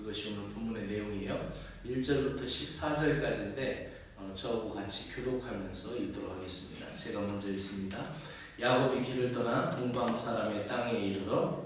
그것이 오늘 본문의 내용이에요. 1절부터 14절까지인데 저하고 같이 교독하면서 읽도록 하겠습니다. 제가 먼저 읽습니다. 야곱이 길을 떠나 동방 사람의 땅에 이르러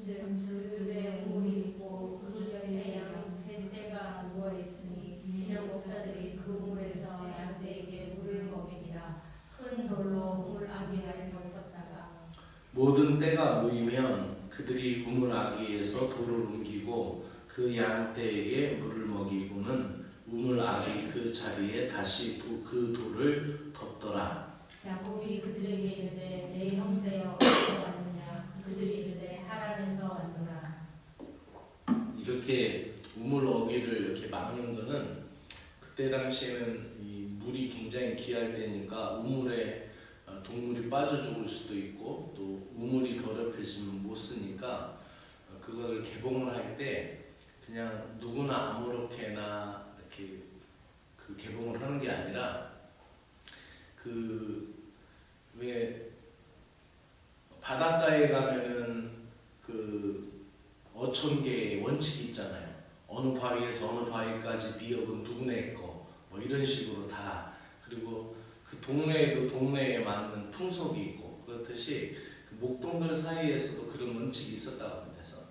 들에 우물이 있고 그 옆에 양 세 떼가 누워 있으니 이는 목사들이 그 우물에서 양떼에게 물을 먹이니라. 큰 돌로 우물 아기를 덮었다가 모든 떼가 모이면 그들이 우물 아기에서 돌을 옮기고 그 양떼에게 물을 먹이고는 우물 아기 그 자리에 다시 그 돌을 덮더라. 야곱이 그들에게 이르되 내 형제여 어디서 왔느냐. 그들이 이르되 하란에서 왔노라. 이렇게 우물 어기를 이렇게 막는 거는 그때 당시에는 이 물이 굉장히 귀할 때니까 우물에 동물이 빠져 죽을 수도 있고 또 우물이 더럽혀지면 못 쓰니까 그거를 개봉을 할 때 그냥 누구나 아무렇게나 이렇게 그 개봉을 하는 게 아니라 그 왜 바닷가에 가면은 그 어촌계의 원칙이 있잖아요. 어느 바위에서 어느 바위까지 미역은 누구네 거 뭐 이런 식으로 다. 그리고 그 동네에도 동네에 맞는 풍속이 있고 그렇듯이 그 목동들 사이에서도 그런 원칙이 있었다고 합니다. 그래서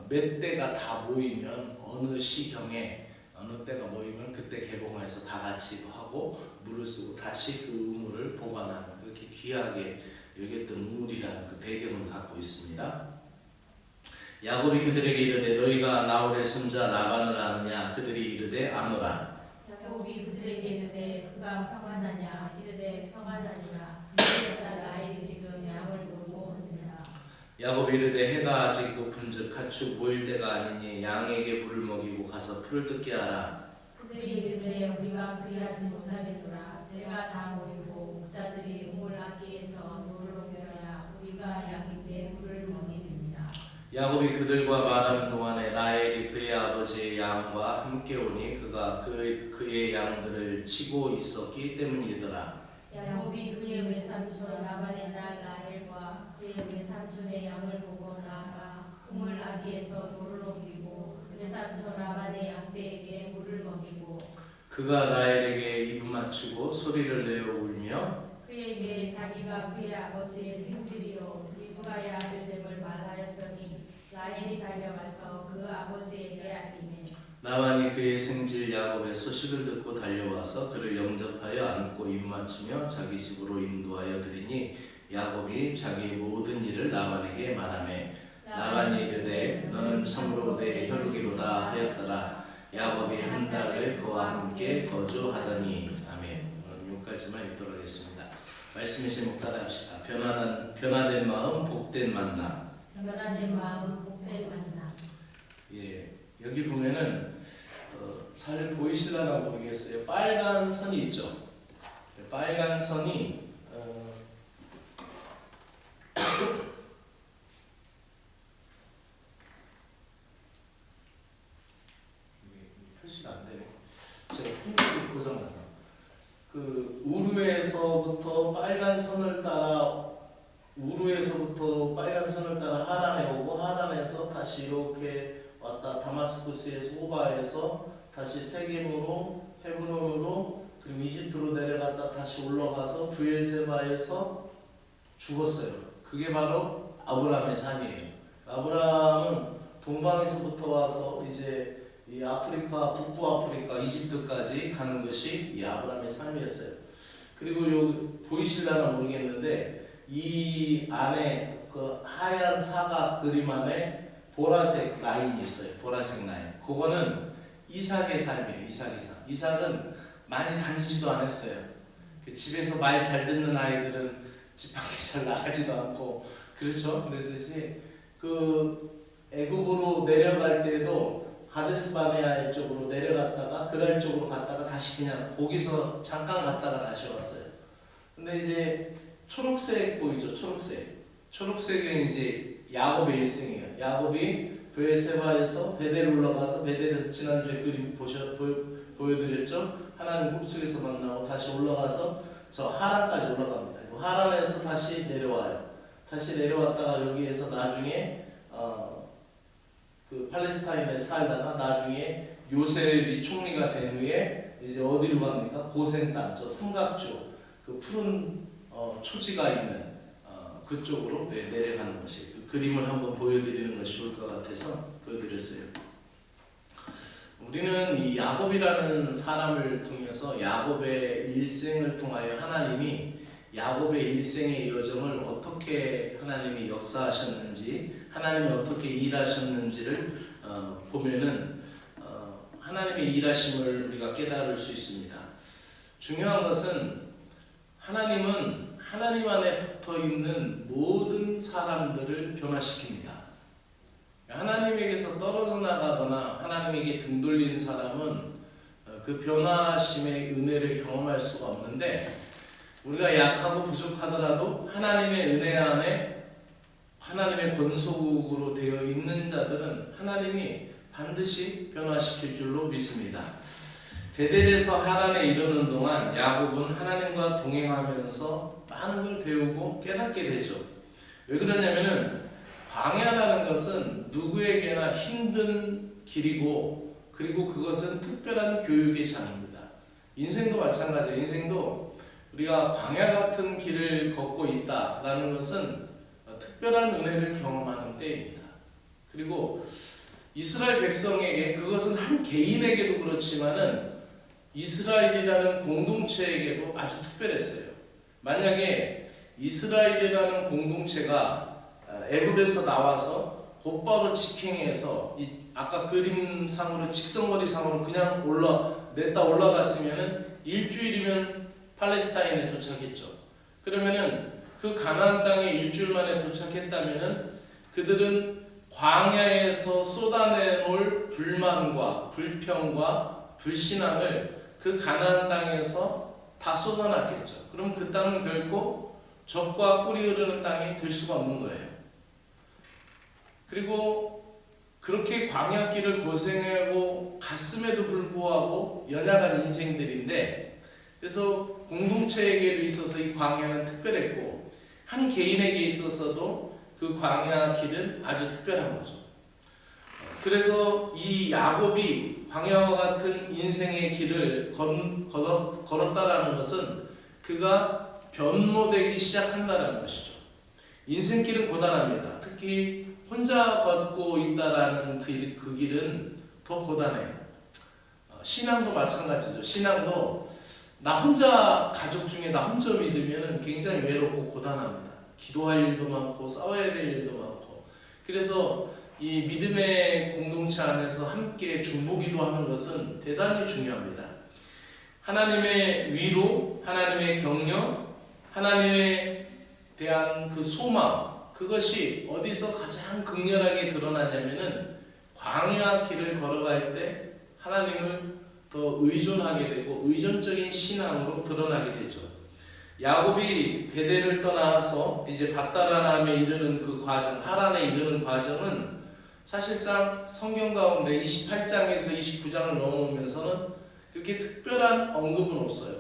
몇 대가 다 모이면 어느 시경에 어느 때가 모이면 그때 개봉해서 다 같이 하고 물을 쓰고 다시 그 우물을 보관하는 그렇게 귀하게 여겼던 우물이라는 그 배경을 갖고 있습니다. 야곱이 그들에게 이르되 너희가 나홀의 손자 라반을 아느냐. 그들이 이르되 아노라. 야곱이 그들에게 이르되 그가 평안하냐. 이르되 평안하니라. 그의 딸 라헬이 지금 양을 돌보 있느니라. 야곱이 이르되 해가 아직 높은즉 가축 모일 때가 아니니 양에게 물을 먹이고 가서 풀을 뜯게 하라. 그들이 이르되 우리가 그리하지 못하겠노라. 때가 다 모이고 목자들이 우물 아기에서 돌을 옮겨야 우리가 양에게 물을 먹이느니라. 야곱이 그들과 말하는 동안에 라헬이 그의 아버지의 양과 함께 오니 그가 그의 양들을 치고 있었기 때문이더라. 야곱이 그의 외삼촌 라반의 딸 라헬과 그의 외삼촌의 양을 보고 나아가 우물 아기에서 돌을 옮기고 외삼촌 라반의 양떼에게 물을 먹이고 그가 라헬에게 입을 맞추고 소리를 내어 울며 그에게 자기가 그의 아버지의 생질이요 리브가의 아들됨을 말하였더니 라헬이 달려가서 그 아버지에게 알리매 라반이 그의 생질 야곱의 소식을 듣고 달려와서 그를 영접하여 안고 입 맞추며 자기 집으로 인도하여 드리니 야곱이 자기 모든 일을 라반에게 말하매 라반이 이르되 너는 참으로 내 혈육이로다 하였더라. 야곱이 한 달을 그와 함께 거주하더니. 아멘. 오늘 여기까지만 읽도록 하겠습니다. 말씀의 제목 따라합시다. 변화된 마음 복된 만남. 변화된 마음 복된 만남. 예, 여기 보면은 잘 보이실라나 모르겠어요. 빨간 선이 있죠. 빨간 선이 표시가 안 되네. 제가 핀셋이 고장나서 그 우루에서부터 빨간 선을 따라 하란에 오고 하란에서 다시 이렇게 왔다 다마스쿠스에서 호바에서 다시 세겜으로 헤브론으로 그리고 이집트로 내려갔다 다시 올라가서 브엘세바에서 죽었어요. 그게 바로 아브라함의 삶이에요. 아브라함은 동방에서부터 와서 이제 이 아프리카, 북부 아프리카, 이집트까지 가는 것이 이 아브라함의 삶이었어요. 그리고 여기 보이실라나 모르겠는데 이 안에 그 하얀 사각 그림 안에 보라색 라인이 있어요. 보라색 라인. 그거는 이삭의 삶이에요. 이삭의 삶. 이삭은 많이 다니지도 않았어요. 그 집에서 말 잘 듣는 아이들은 집 밖에 잘 나가지도 않고 그렇죠. 그래서 이제 그 애굽으로 내려갈 때도 가데스 바네아 쪽으로 내려갔다가 그랄 쪽으로 갔다가 다시 그냥 거기서 잠깐 갔다가 다시 왔어요. 근데 이제 초록색 보이죠? 초록색은 이제 야곱의 일생이에요. 야곱이 브엘세바에서 베델 올라가서 베델에서 지난주에 그림 보여드렸죠? 하나님 꿈속에서 만나고 다시 올라가서 저 하란까지 올라갑니다. 하란에서 다시 내려와요. 다시 내려왔다가 여기에서 나중에 그 그 팔레스타인에 살다가 나중에 요셉이 총리가 된 후에 이제 어디로 갑니까? 고센 땅, 저 삼각주, 그 푸른 초지가 있는 그쪽으로 내려가는 것이, 그 그림을 한번 보여드리는 것이 좋을 것 같아서 보여드렸어요. 우리는 이 야곱이라는 사람을 통해서 야곱의 일생을 통하여 하나님이 야곱의 일생의 여정을 어떻게 하나님이 역사하셨는지, 하나님이 어떻게 일하셨는지를 보면은 하나님의 일하심을 우리가 깨달을 수 있습니다. 중요한 것은 하나님은 하나님 안에 붙어 있는 모든 사람들을 변화시킵니다. 하나님에게서 떨어져 나가거나 하나님에게 등 돌린 사람은 그 변화심의 은혜를 경험할 수가 없는데, 우리가 약하고 부족하더라도 하나님의 은혜 안에 하나님의 권소국으로 되어 있는 자들은 하나님이 반드시 변화시킬 줄로 믿습니다. 베델에서 하란에 이르는 동안 야곱은 하나님과 동행하면서 많은 걸 배우고 깨닫게 되죠. 왜 그러냐면은 광야라는 것은 누구에게나 힘든 길이고, 그리고 그것은 특별한 교육의 장입니다. 인생도 마찬가지예요. 인생도 우리가 광야 같은 길을 걷고 있다라는 것은 특별한 은혜를 경험하는 때입니다. 그리고 이스라엘 백성에게, 그것은 한 개인에게도 그렇지만은 이스라엘이라는 공동체에게도 아주 특별했어요. 만약에 이스라엘이라는 공동체가 애굽에서 나와서 곧바로 직행해서 아까 그림상으로 직선거리상으로 그냥 냈다 올라갔으면은 일주일이면 팔레스타인에 도착했죠. 그러면은 그 가나안 땅에 일주일 만에 도착했다면은 그들은 광야에서 쏟아내놓을 불만과 불평과 불신앙을 그 가나안 땅에서 다 쏟아놨겠죠. 그럼 그 땅은 결코 젖과 꿀이 흐르는 땅이 될 수가 없는 거예요. 그리고 그렇게 광야길을 고생하고 갔음에도 불구하고 연약한 인생들인데, 그래서 공동체에게도 있어서 이 광야는 특별했고 한 개인에게 있어서도 그 광야 길은 아주 특별한 거죠. 그래서 이 야곱이 광야와 같은 인생의 길을 걸었다라는 것은 그가 변모되기 시작한다는 것이죠. 인생길은 고단합니다. 특히 혼자 걷고 있다라는 그 길은 더 고단해요. 신앙도 마찬가지죠. 신앙도 나 혼자, 가족 중에 나 혼자 믿으면 굉장히 외롭고 고단합니다. 기도할 일도 많고 싸워야 될 일도 많고. 그래서 이 믿음의 공동체 안에서 함께 중보기도 하는 것은 대단히 중요합니다. 하나님의 위로, 하나님의 격려, 하나님에 대한 그 소망, 그것이 어디서 가장 극렬하게 드러나냐면은 광야 길을 걸어갈 때 하나님을 더 의존하게 되고 의존적인 신앙으로 드러나게 되죠. 야곱이 베델을 떠나서 이제 밧다라람에 이르는 그 과정, 하란에 이르는 과정은 사실상 성경 가운데 28장에서 29장을 넘어오면서는 그렇게 특별한 언급은 없어요.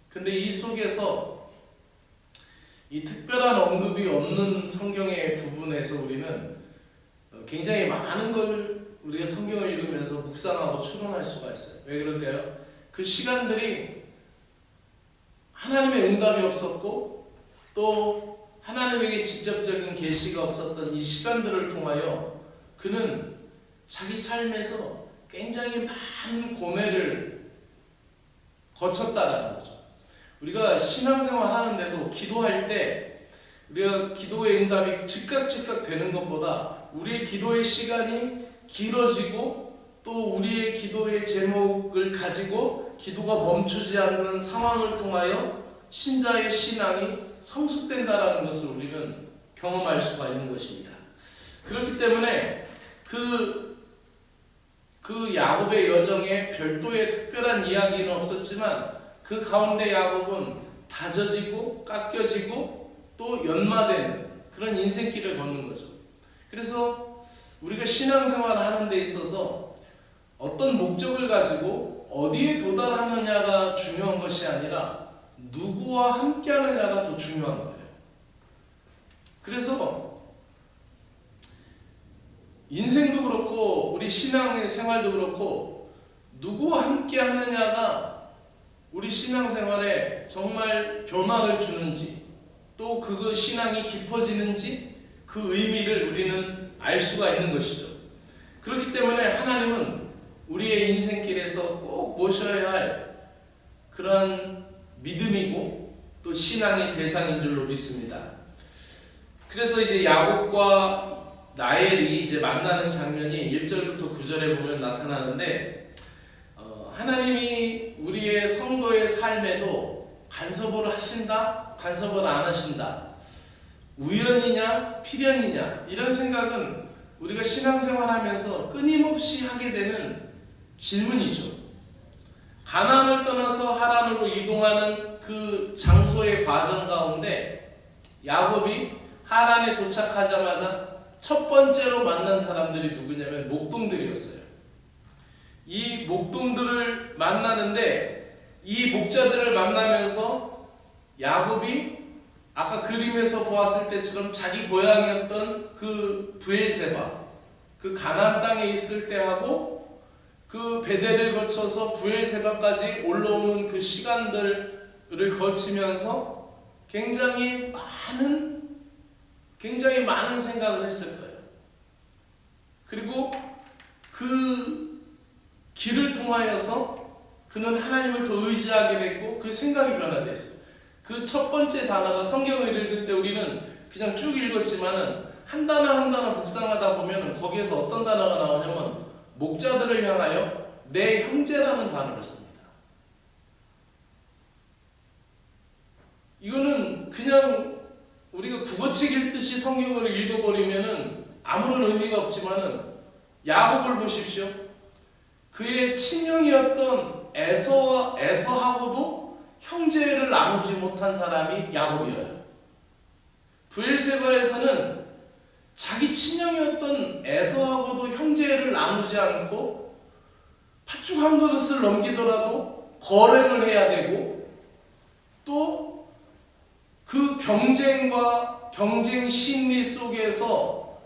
근데 이 속에서 이 특별한 언급이 없는 성경의 부분에서 우리는 굉장히 많은 걸 우리가 성경을 읽으면서 묵상하고 추론할 수가 있어요. 왜 그럴까요? 그 시간들이 하나님의 응답이 없었고 또 하나님에게 직접적인 계시가 없었던 이 시간들을 통하여 그는 자기 삶에서 굉장히 많은 고뇌를 거쳤다라는 거죠. 우리가 신앙생활 하는데도 기도할 때 우리가 기도의 응답이 즉각 되는 것보다 우리의 기도의 시간이 길어지고 또 우리의 기도의 제목을 가지고 기도가 멈추지 않는 상황을 통하여 신자의 신앙이 성숙된다라는 것을 우리는 경험할 수가 있는 것입니다. 그렇기 때문에 그 야곱의 여정에 별도의 특별한 이야기는 없었지만 그 가운데 야곱은 다져지고 깎여지고 또 연마되는 그런 인생길을 걷는 거죠. 그래서 우리가 신앙생활을 하는 데 있어서 어떤 목적을 가지고 어디에 도달하느냐가 중요한 것이 아니라 누구와 함께 하느냐가 더 중요한 거예요. 그래서 인생도 그렇고 우리 신앙의 생활도 그렇고 누구와 함께 하느냐가 우리 신앙생활에 정말 변화를 주는지 또 그 신앙이 깊어지는지 그 의미를 우리는 알 수가 있는 것이죠. 그렇기 때문에 하나님은 우리의 인생길에서 꼭 모셔야 할 그런 믿음이고 또 신앙의 대상인 줄로 믿습니다. 그래서 이제 야곱과 라헬이 이제 만나는 장면이 1절부터 9절에 보면 나타나는데 하나님이 우리의 성도의 삶에도 간섭을 하신다, 간섭을 안 하신다, 우연이냐 필연이냐 이런 생각은 우리가 신앙생활하면서 끊임없이 하게 되는 질문이죠. 가나안을 떠나서 하란으로 이동하는 그 장소의 과정 가운데 야곱이 하란에 도착하자마자 첫 번째로 만난 사람들이 누구냐면 목동들이었어요. 이 목동들을 만나는데 이 목자들을 만나면서 야곱이 아까 그림에서 보았을 때처럼 자기 고향이었던 그 브엘세바, 그 가나안 땅에 있을 때하고 그 베델을 거쳐서 브엘세바까지 올라오는 그 시간들을 거치면서 굉장히 많은 생각을 했을 거예요. 그리고 그 길을 통하여서 그는 하나님을 더 의지하게 됐고 그 생각이 변화됐어요. 그 첫 번째 단어가 성경을 읽을 때 우리는 그냥 쭉 읽었지만은 한 단어 한 단어 묵상하다 보면 거기에서 어떤 단어가 나오냐면 목자들을 향하여 내 형제라는 단어를 씁니다. 이거는 그냥 우리가 국어책 읽듯이 성경을 읽어버리면은 아무런 의미가 없지만은 야곱을 보십시오. 그의 친형이었던 에서하고도 형제를 나누지 못한 사람이 야곱이에요. 브엘세바에서는 자기 친형이었던 에서하고도 형제를 나누지 않고 팥죽 한 그릇을 넘기더라도 거래를 해야 되고 또 그 경쟁 심리 속에서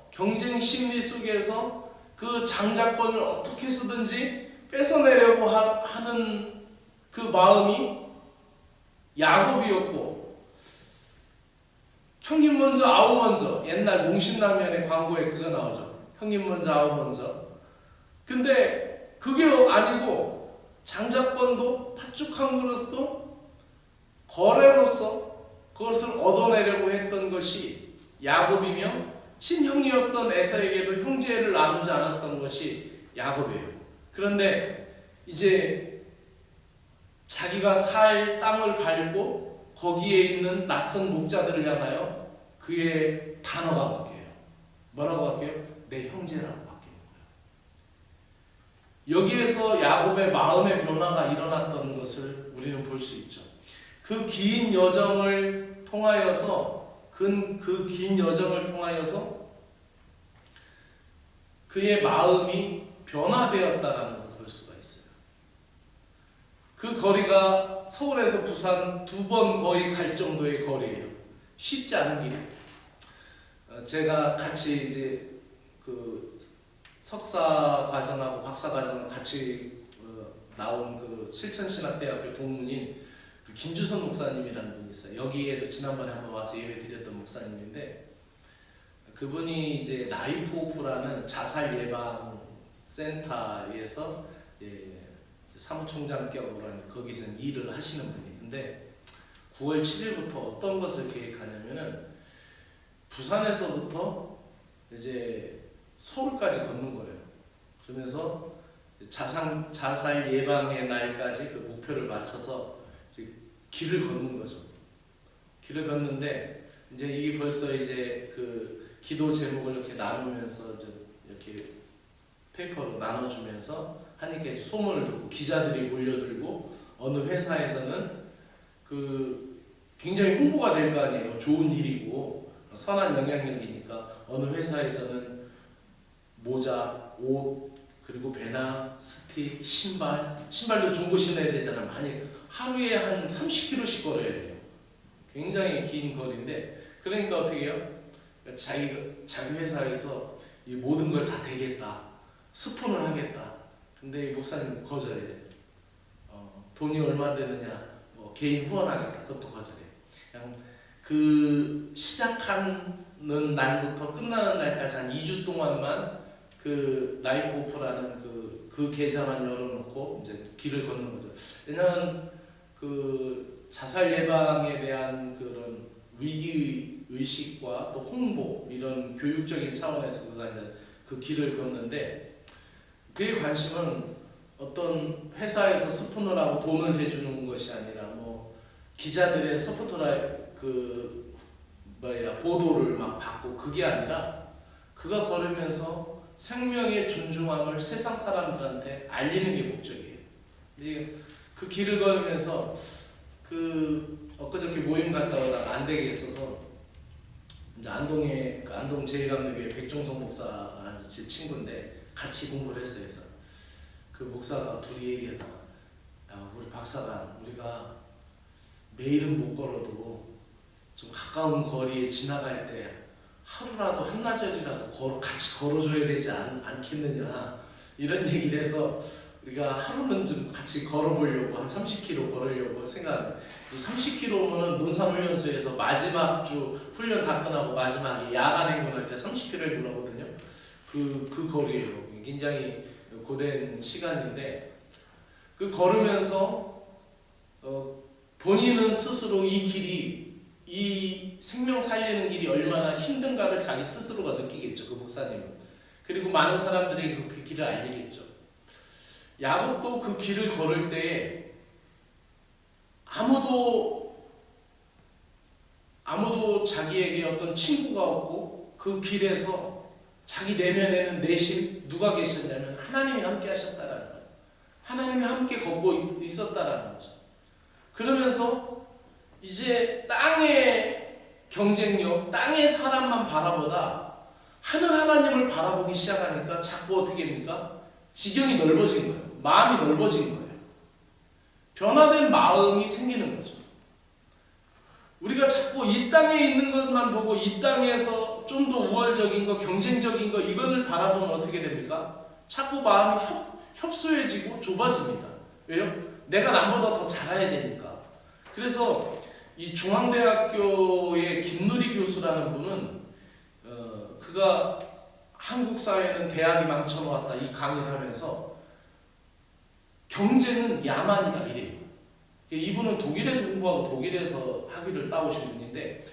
그 장자권을 어떻게 쓰든지 뺏어내려고 하는 그 마음이 야곱이었고 형님 먼저 아우 먼저 옛날 몽신라면의 광고에 그거 나오죠. 형님 먼저 아우 먼저. 근데 그게 아니고 장자권도 팥죽 한 그릇도 거래로서 그것을 얻어내려고 했던 것이 야곱이며 친형이었던 에서에게도 형제를 나누지 않았던 것이 야곱이에요. 그런데 이제 자기가 살 땅을 밟고 거기에 있는 낯선 목자들을 향하여 그의 단어가 바뀌어요. 뭐라고 바뀌어요? 내 형제라고 바뀌는 거예요. 여기에서 야곱의 마음의 변화가 일어났던 것을 우리는 볼 수 있죠. 그 긴 여정을 통하여서 그의 마음이 변화되었다는 것을 볼 수가 있어요. 그 거리가 서울에서 부산 2번 거의 갈 정도의 거리예요. 쉽지 않은 길이에요. 제가 같이 이제 그 석사 과정하고 박사 과정을 같이 나온 그 실천신학대학교 동문인 그 김주선 목사님이라는 분이 있어요. 여기에도 지난번에 한번 와서 예배 드렸던 목사님인데 그분이 이제 라이프호프라는 자살 예방 센터에서 사무총장격으로 하는 거기서 일을 하시는 분이 있는데 9월 7일부터 어떤 것을 계획하냐면은 부산에서부터 이제 서울까지 걷는 거예요. 그러면서 자살 예방의 날까지 그 목표를 맞춰서 길을 걷는 거죠. 길을 걷는데 이제 이게 벌써 이제 그 기도 제목을 이렇게 나누면서 이렇게 페이퍼로 나눠주면서 하니까 소문을 듣고 기자들이 몰려들고 어느 회사에서는 그 굉장히 홍보가 될 거 아니에요. 좋은 일이고 선한 영향력이니까 어느 회사에서는 모자, 옷, 그리고 배낭, 스틱, 신발도 좋은 거 신어야 되잖아요. 많이 하루에 한 30km씩 걸어야 돼요. 굉장히 긴 거리인데 그러니까 어떻게 해요? 자기 회사에서 이 모든 걸 다 되겠다, 스폰을 하겠다. 근데 이 목사님 거절해. 돈이 얼마 되느냐, 뭐 개인 후원하겠다, 그것도 거절해. 그냥 그 시작하는 날부터 끝나는 날까지 한 2주 동안만 그 라이프 오프라는 그 계좌만 열어놓고 이제 길을 걷는 거죠. 왜냐하면 그 자살 예방에 대한 그런 위기 의식과 또 홍보 이런 교육적인 차원에서 그가 이제 그 길을 걷는데, 그의 관심은 어떤 회사에서 스폰을 하고 돈을 해주는 것이 아니라 뭐 기자들의 보도를 막 받고, 그게 아니라 그가 걸으면서 생명의 존중함을 세상 사람들한테 알리는 게 목적이에요. 근데 그 길을 걸으면서 엊그저께 모임 갔다 오다가 안되게 있어서 이제 안동에 안동 제1감리교회 백종성 목사 제 친구인데 같이 공부를 했어요. 그래서 그 목사가 둘이 얘기하다가, 야, 우리 박사가 우리가 매일은 못 걸어도 좀 가까운 거리에 지나갈 때 하루라도 한나절이라도 같이 걸어줘야 되지 않겠느냐, 이런 얘기를 해서 우리가 하루는 좀 같이 걸어보려고 한 30km 걸으려고 생각합니다. 이 30km면은 논산훈련소에서 마지막 주 훈련 다 끝나고 마지막에 야간 행군할 때 30km에 걸어거든요. 그 거리예요. 굉장히 고된 시간인데, 그 걸으면서 본인은 스스로 이 길이, 이 생명 살리는 길이 얼마나 힘든가를 자기 스스로가 느끼겠죠, 그 목사님은. 그리고 많은 사람들에게 그 길을 알리겠죠. 야곱도 그 길을 걸을 때 아무도 자기에게 어떤 친구가 없고, 그 길에서 자기 내면에는 내심 누가 계셨냐면 하나님이 함께 하셨다라는 거예요. 하나님이 함께 걷고 있었다라는 거죠. 그러면서 이제 땅의 경쟁력, 땅의 사람만 바라보다 하늘 하나님을 바라보기 시작하니까 자꾸 어떻게 됩니까? 지경이 넓어진 거예요. 마음이 넓어진 거예요. 변화된 마음이 생기는 거죠. 우리가 자꾸 이 땅에 있는 것만 보고 이 땅에서 좀 더 우월적인 거, 경쟁적인 거, 이거를 바라보면 어떻게 됩니까? 자꾸 마음이 협소해지고 좁아집니다. 왜요? 내가 남보다 더 잘해야 되니까. 그래서 이 중앙대학교의 김누리 교수라는 분은 그가 한국 사회는 대학이 망쳐놓았다, 이 강의를 하면서 경쟁은 야만이다 이래요. 이분은 독일에서 공부하고 독일에서 학위를 따오신 분인데,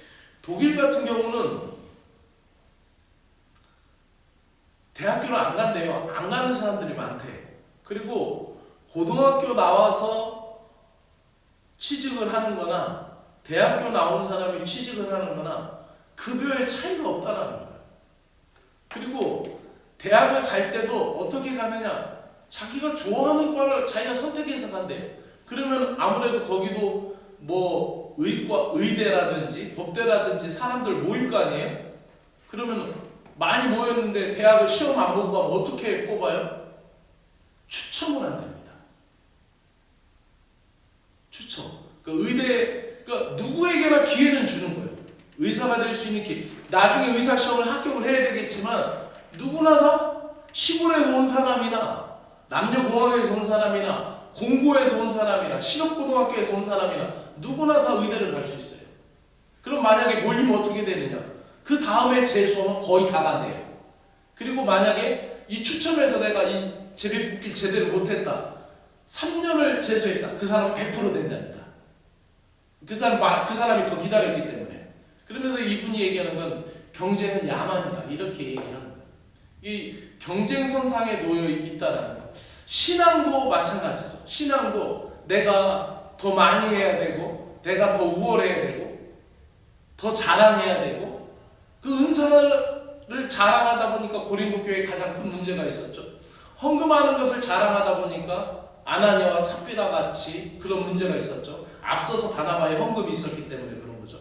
독일 같은 경우는 대학교를 안 간대요. 안 가는 사람들이 많대. 그리고 고등학교 나와서 취직을 하는 거나 대학교 나온 사람이 취직을 하는 거나 급여의 차이가 없다는 거예요. 그리고 대학을 갈 때도 어떻게 가느냐, 자기가 좋아하는 과를 자기가 선택해서 간대요. 그러면 아무래도 거기도 뭐 의대라든지 법대라든지 사람들 모일 거 아니에요? 그러면 많이 모였는데 대학을 시험 안 보고 가면 어떻게 뽑아요? 추첨을 한답니다. 추첨. 누구에게나 기회는 주는 거예요. 의사가 될 수 있는 기회. 나중에 의사 시험을 합격을 해야 되겠지만 누구나 다 시골에서 온 사람이나 남녀공학에서 온 사람이나 공고에서 온 사람이나 실업고등학교에서 온 사람이나 누구나 다 의대를 갈 수 있어요. 그럼 만약에 몰리면 어떻게 되느냐? 그 다음에 재수하면 거의 다 간대요. 그리고 만약에 이 추첨해서 내가 이 제비 뽑기를 제대로 못했다, 3년을 재수했다, 그 사람은 100% 된답니다. 그 사람이 더 기다렸기 때문에. 그러면서 이분이 얘기하는 건 경쟁은 야만이다, 이렇게 얘기하는 거예요. 이 경쟁선상에 놓여 있다라는 거. 신앙도 마찬가지죠. 신앙도 내가 더 많이 해야 되고, 내가 더 우월해야 되고, 더 자랑해야 되고, 그 은사를 자랑하다 보니까 고린도 교회에 가장 큰 문제가 있었죠. 헌금하는 것을 자랑하다 보니까 아나니아와 삽비라 같이 그런 문제가 있었죠. 앞서서 바나바의 헌금이 있었기 때문에 그런 거죠.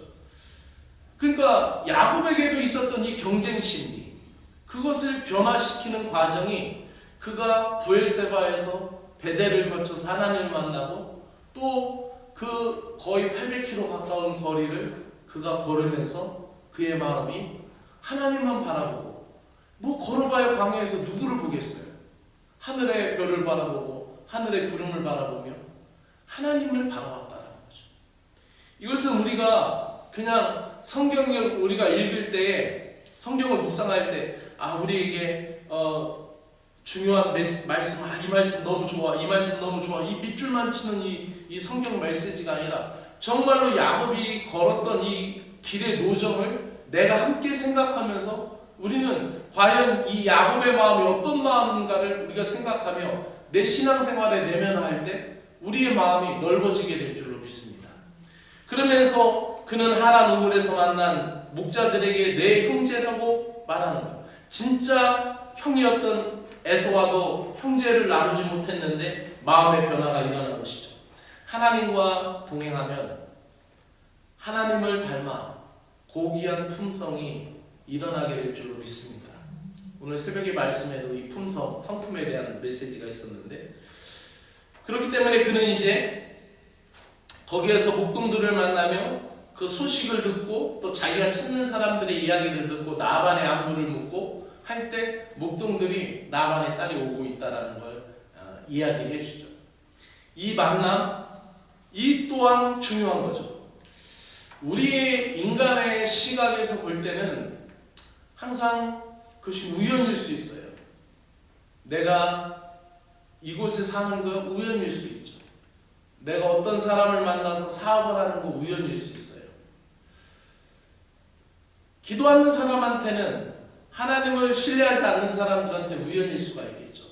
그러니까 야곱에게도 있었던 이 경쟁 심리, 그것을 변화시키는 과정이 그가 브엘세바에서 베델을 거쳐서 하나님을 만나고 또 그 거의 800km 가까운 거리를 그가 걸으면서 그의 마음이 하나님만 바라보고 뭐 걸어봐야 광야에서 누구를 보겠어요? 하늘의 별을 바라보고 하늘의 구름을 바라보며 하나님을 바라봤다는 거죠. 이것은 우리가 그냥 성경을 우리가 읽을 때, 성경을 묵상할 때, 우리에게 중요한 말씀, 이 말씀 너무 좋아, 이 말씀 너무 좋아, 이 밑줄만 치는 이 성경 메시지가 아니라 정말로 야곱이 걸었던 이 길의 노정을 내가 함께 생각하면서 우리는 과연 이 야곱의 마음이 어떤 마음인가를 우리가 생각하며 내 신앙생활에 내면할 때 우리의 마음이 넓어지게 될 줄로 믿습니다. 그러면서 그는 하란 우물에서 만난 목자들에게 내 형제라고 말하는 거예요. 진짜 형이었던 에서와도 형제를 나누지 못했는데 마음의 변화가 일어난 것이죠. 하나님과 동행하면 하나님을 닮아 고귀한 품성이 일어나게 될 줄로 믿습니다. 오늘 새벽의 말씀에도 이 품성, 성품에 대한 메시지가 있었는데, 그렇기 때문에 그는 이제 거기에서 목동들을 만나며 그 소식을 듣고 또 자기가 찾는 사람들의 이야기를 듣고 나반의 안부를 묻고 할 때 목동들이 나반의 딸이 오고 있다는 걸 이야기를 해주죠. 이 만남, 이 또한 중요한 거죠. 우리의 인간의 시각에서 볼 때는 항상 그것이 우연일 수 있어요. 내가 이곳에 사는 건 우연일 수 있죠. 내가 어떤 사람을 만나서 사업을 하는 거 우연일 수 있어요. 기도하는 사람한테는, 하나님을 신뢰하지 않는 사람들한테 우연일 수가 있겠죠.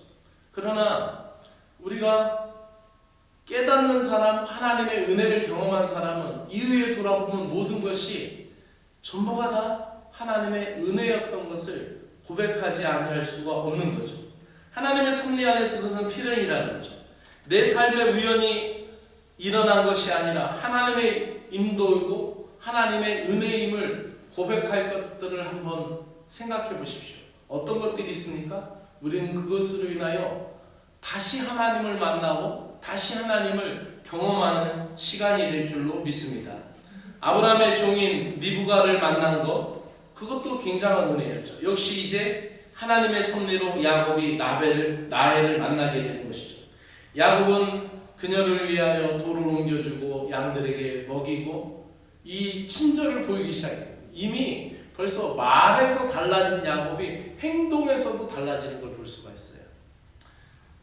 그러나 우리가 깨닫는 사람, 하나님의 은혜를 경험한 사람은 이후에 돌아보면 모든 것이 전부가 다 하나님의 은혜였던 것을 고백하지 않을 수가 없는 거죠. 하나님의 섭리 안에서 그것은 필연이라는 거죠. 내 삶에 우연히 일어난 것이 아니라 하나님의 인도이고 하나님의 은혜임을 고백할 것들을 한번 생각해 보십시오. 어떤 것들이 있습니까? 우리는 그것으로 인하여 다시 하나님을 만나고 다시 하나님을 경험하는 시간이 될 줄로 믿습니다. 아브라함의 종인 리브가를 만난 것, 그것도 굉장한 은혜였죠. 역시 이제 하나님의 섭리로 야곱이 라헬을 만나게 되는 것이죠. 야곱은 그녀를 위하여 돌을 옮겨주고 양들에게 먹이고 이 친절을 보이기 시작해요. 이미 벌써 말에서 달라진 야곱이 행동에서도 달라지는 걸 볼 수가 있어요.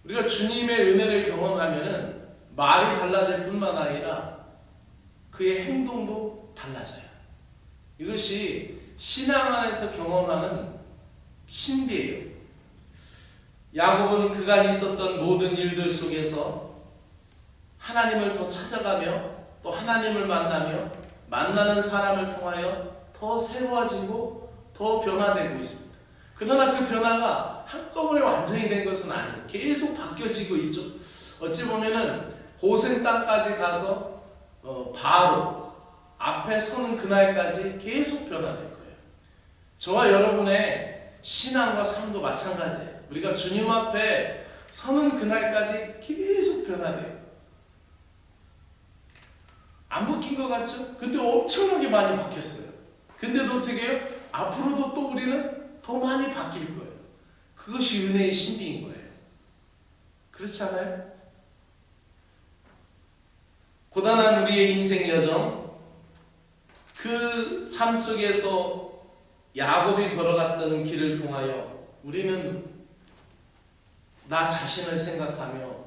우리가 주님의 은혜를 경험하면은 말이 달라질 뿐만 아니라 그의 행동도 달라져요. 이것이 신앙 안에서 경험하는 신비예요. 야곱은 그간 있었던 모든 일들 속에서 하나님을 더 찾아가며 또 하나님을 만나며 만나는 사람을 통하여 더 새로워지고 더 변화되고 있습니다. 그러나 그 변화가 한꺼번에 완전히 된 것은 아니에요. 계속 바뀌어지고 있죠. 어찌 보면은 고센 땅까지 가서 바로 앞에 서는 그날까지 계속 변화될 거예요. 저와 여러분의 신앙과 삶도 마찬가지예요. 우리가 주님 앞에 서는 그날까지 계속 변화돼요. 안 바뀐 것 같죠? 근데 엄청나게 많이 바뀌었어요. 근데도 어떻게 해요? 앞으로도 또 우리는 더 많이 바뀔 거예요. 그것이 은혜의 신비인 거예요. 그렇지 않아요? 고단한 우리의 인생 여정, 그 삶 속에서 야곱이 걸어갔던 길을 통하여 우리는 나 자신을 생각하며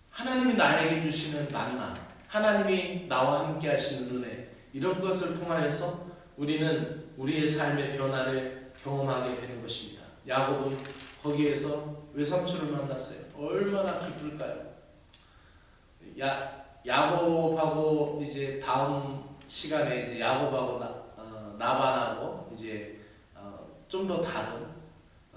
하나님이 나에게 주시는 만남, 하나님이 나와 함께 하시는 은혜, 이런 것을 통하여서 우리는 우리의 삶의 변화를 경험하게 되는 것입니다. 야곱은 거기에서 외삼촌을 만났어요. 얼마나 기쁠까요? 야곱하고 이제 다음 시간에 이제 야곱하고 나반하고 이제 좀 더 다른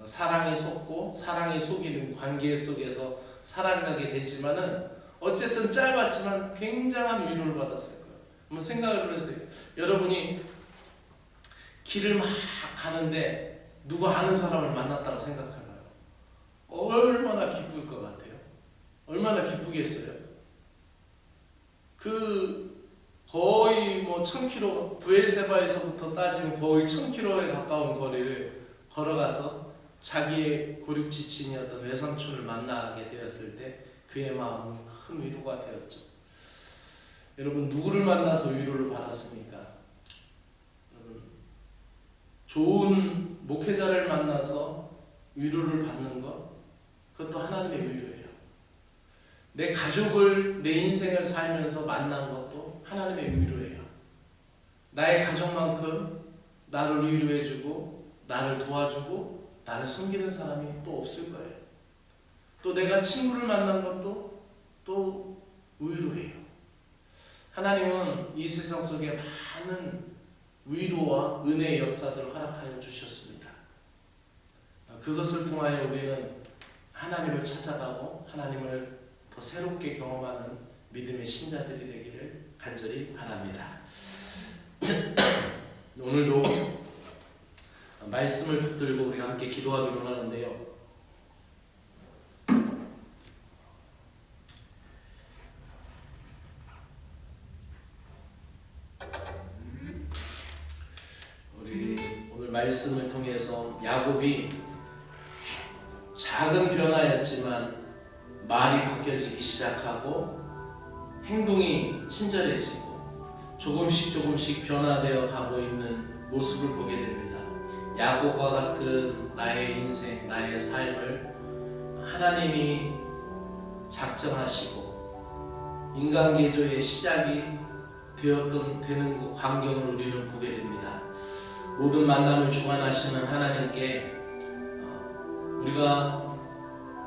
사랑이 솟고 사랑이 속이는 관계 속에서 살아가게 됐지만은 어쨌든 짧았지만 굉장한 위로를 받았을 거예요. 한번 생각을 해보세요. 여러분이 길을 막 가는데 누구 아는 사람을 만났다고 생각해봐요. 얼마나 기쁠 것 같아요? 얼마나 기쁘겠어요? 거의 1000km, 부엘세바에서부터 따지면 거의 1000km에 가까운 거리를 걸어가서 자기의 고륙 지친이었던 외삼촌을 만나게 되었을 때 그의 마음은 큰 위로가 되었죠. 여러분, 누구를 만나서 위로를 받았습니까? 여러분, 좋은 목회자를 만나서 위로를 받는 것, 그것도 하나님의 위로예요. 내 가족을, 내 인생을 살면서 만난 것도 하나님의 위로예요. 나의 가족만큼 나를 위로해주고 나를 도와주고 나를 섬기는 사람이 또 없을 거예요. 또 내가 친구를 만난 것도 또 위로예요. 하나님은 이 세상 속에 많은 위로와 은혜의 역사들을 허락하여 주셨습니다. 그것을 통하여 우리는 하나님을 찾아가고 하나님을 더 새롭게 경험하는 믿음의 신자들이 되기를 간절히 바랍니다. 오늘도 말씀을 붙들고 우리 함께 기도하기로 하는데요. 우리 오늘 말씀을 통해서 야곱이 작은 변화였지만 말이 바뀌어지기 시작하고 행동이 친절해지고 조금씩 변화되어 가고 있는 모습을 보게 됩니다. 야곱과 같은 나의 인생, 나의 삶을 하나님이 작정하시고 인간 개조의 시작이 되는 그 광경을 우리는 보게 됩니다. 모든 만남을 주관하시는 하나님께 우리가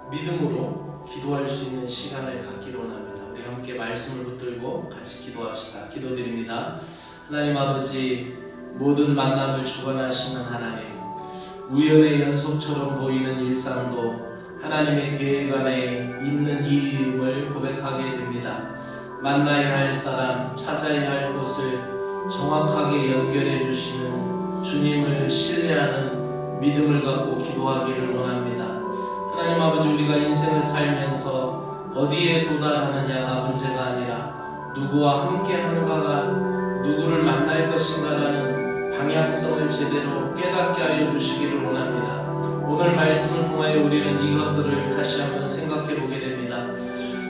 믿음으로 기도할 수 있는 시간을 갖기로 원합니다. 우리 함께 말씀을 붙들고 같이 기도합시다. 기도드립니다. 하나님 아버지, 모든 만남을 주관하시는 하나님, 우연의 연속처럼 보이는 일상도 하나님의 계획 안에 있는 일임을 고백하게 됩니다. 만나야 할 사람, 찾아야 할 곳을 정확하게 연결해 주시는 주님을 신뢰하는 믿음을 갖고 기도하기를 원합니다. 하나님 아버지, 우리가 인생을 살면서 어디에 도달하느냐가 문제가 아니라 누구와 함께 하는가가, 누구를 만날 것인가라는 방향성을 제대로 깨닫게 하여 주시기를 원합니다. 오늘 말씀을 통하여 우리는 이것들을 다시 한번 생각해 보게 됩니다.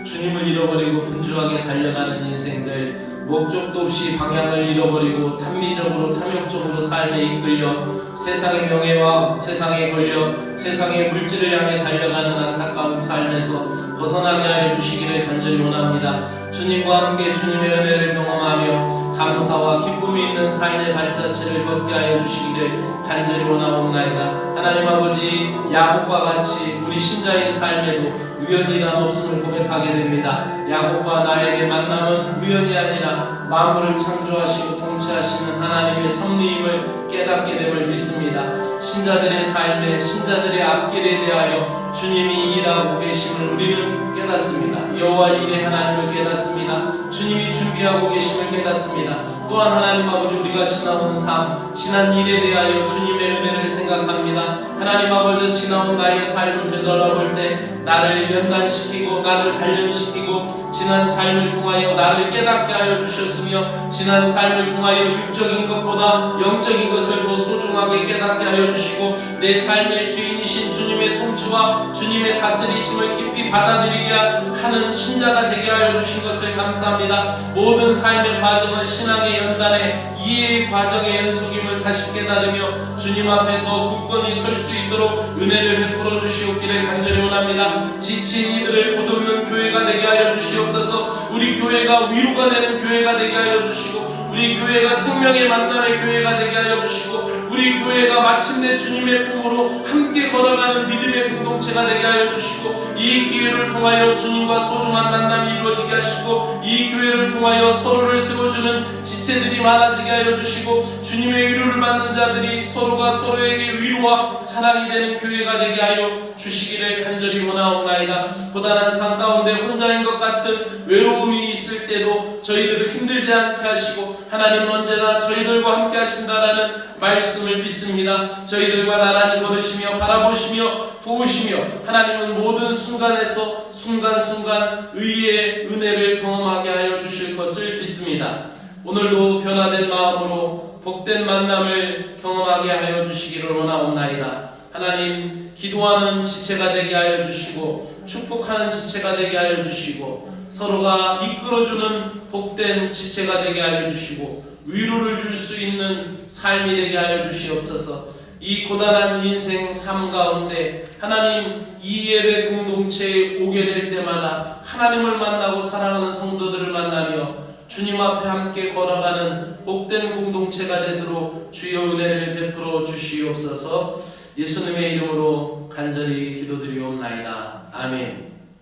주님을 잃어버리고 분주하게 달려가는 인생들, 목적도 없이 방향을 잃어버리고 탐미적으로 탐욕적으로 삶에 이끌려 세상의 명예와 세상에 걸려 세상의 물질을 향해 달려가는 안타까운 삶에서 벗어나게 하여 주시기를 간절히 원합니다. 주님과 함께 주님의 은혜를 경험하며 감사와 기쁨이 있는 삶의 발자취를 걷게 하여 주시기를 간절히 원하옵나이다. 하나님 아버지, 야곱과 같이 우리 신자의 삶에도 우연이란 없음을 고백하게 됩니다. 야곱과 나에게 만남은 우연이 아니라 만물을 창조하시고 통치하시는 하나님의 섭리임을 깨닫게 됨을 믿습니다. 신자들의 삶에, 신자들의 앞길에 대하여 주님이 일하고 계심을 우리는 깨닫습니다. 여호와 일의 하나님을 깨닫습니다. 주님이 준비하고 계심을 깨닫습니다. 또한 하나님 아버지, 우리가 지나온 삶, 지난 일에 대하여 주님의 은혜를 생각합니다. 하나님 아버지, 지나온 나의 삶을 되돌아볼 때 나를 연단시키고 나를 단련시키고 지난 삶을 통하여 나를 깨닫게 하여 주셨으며 지난 삶을 통하여 육적인 것보다 영적인 것을 더 소중하게 깨닫게 하여 주시고 내 삶의 주인이신 주님의 통치와 주님의 다스리심을 깊이 받아들이게 하는 신자가 되게 하여 주신 것을 감사합니다. 모든 삶의 과정은 신앙의 연단의 이해의 과정의 연속임을 다시 깨달으며 주님 앞에 더 굳건히 설 수 있도록 은혜를 베풀어 주시옵기를 간절히 원합니다. 지친 이들을 보듬는 교회가 되게 하여 주시옵소서. 우리 교회가 위로가 되는 교회가 되게 하여 주시고 우리 교회가 생명의 만남의 교회가 되게 하여 주시고 우리 교회가 마침내 주님의 품으로 함께 걸어가는 믿음의 공동체가 되게 하여 주시고 이 기회를 통하여 주님과 소중한 만남이 이루어지게 하시고 이 교회를 통하여 서로를 세워주는 지체들이 많아지게 하여 주시고 주님의 위로를 받는 자들이 서로가 서로에게 위로와 사랑이 되는 교회가 되게 하여 주시기를 간절히 원하옵나이다. 고단한 삶 가운데 혼자인 것 같은 외로움이 있을 때도 저희들을 힘들지 않게 하시고 하나님은 언제나 저희들과 함께 하신다라는 말씀을 믿습니다. 저희들과 나란히 걸으시며 바라보시며 도우시며 하나님은 모든 순간에서 순간순간 의의 은혜를 경험하게 하여 주실 것을 믿습니다. 오늘도 변화된 마음으로 복된 만남을 경험하게 하여 주시기를 원하옵나이다. 하나님 기도하는 지체가 되게 하여 주시고 축복하는 지체가 되게 하여 주시고 서로가 이끌어주는 복된 지체가 되게 하여 주시고 위로를 줄 수 있는 삶이 되게 하여 주시옵소서. 이 고단한 인생 삶 가운데 하나님 이 예배 공동체에 오게 될 때마다 하나님을 만나고 사랑하는 성도들을 만나며 주님 앞에 함께 걸어가는 복된 공동체가 되도록 주여 은혜를 베풀어 주시옵소서. 예수님의 이름으로 간절히 기도드리옵나이다. 아멘.